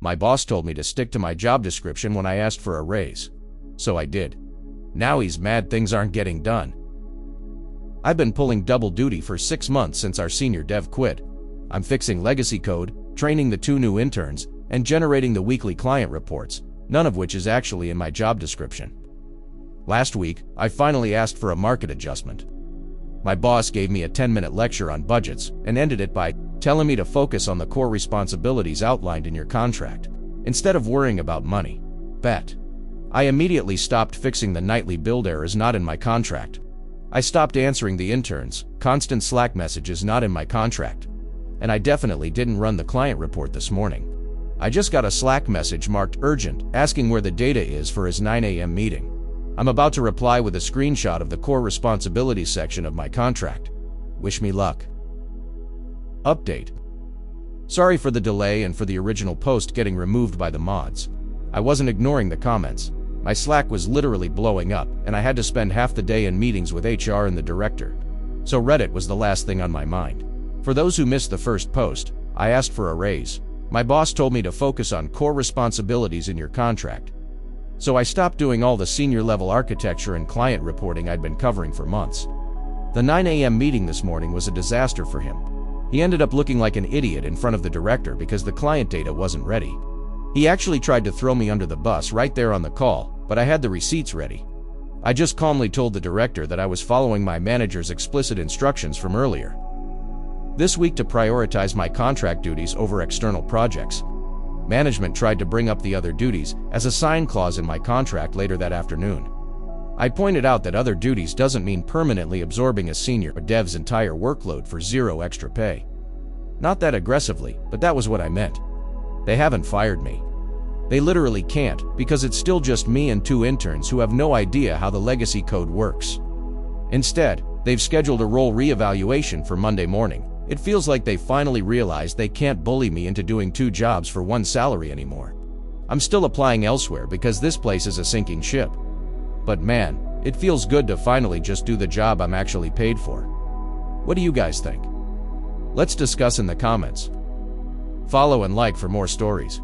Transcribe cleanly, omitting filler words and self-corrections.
My boss told me to stick to my job description when I asked for a raise. So I did. Now he's mad things aren't getting done. I've been pulling double duty for 6 months since our senior dev quit. I'm fixing legacy code, training the 2 new interns, and generating the weekly client reports, none of which is actually in my job description. Last week, I finally asked for a market adjustment. My boss gave me a 10-minute lecture on budgets and ended it by telling me to focus on the core responsibilities outlined in your contract, instead of worrying about money. Bet. I immediately stopped fixing the nightly build errors not in my contract. I stopped answering the interns, constant Slack messages not in my contract. And I definitely didn't run the client report this morning. I just got a Slack message marked urgent asking where the data is for his 9 a.m. meeting. I'm about to reply with a screenshot of the core responsibilities section of my contract. Wish me luck. Update. Sorry for the delay and for the original post getting removed by the mods. I wasn't ignoring the comments. My Slack was literally blowing up, and I had to spend half the day in meetings with HR and the director. So Reddit was the last thing on my mind. For those who missed the first post, I asked for a raise. My boss told me to focus on core responsibilities in your contract. So I stopped doing all the senior-level architecture and client reporting I'd been covering for months. The 9 a.m. meeting this morning was a disaster for him. He ended up looking like an idiot in front of the director because the client data wasn't ready. He actually tried to throw me under the bus right there on the call, but I had the receipts ready. I just calmly told the director that I was following my manager's explicit instructions from earlier this week to prioritize my contract duties over external projects. Management tried to bring up the other duties as a sign clause in my contract later that afternoon. I pointed out that other duties doesn't mean permanently absorbing a senior dev's entire workload for 0 extra pay. Not that aggressively, but that was what I meant. They haven't fired me. They literally can't, because it's still just me and 2 interns who have no idea how the legacy code works. Instead, they've scheduled a role reevaluation for Monday morning. It feels like they finally realized they can't bully me into doing 2 jobs for 1 salary anymore. I'm still applying elsewhere because this place is a sinking ship. But man, it feels good to finally just do the job I'm actually paid for. What do you guys think? Let's discuss in the comments. Follow and like for more stories.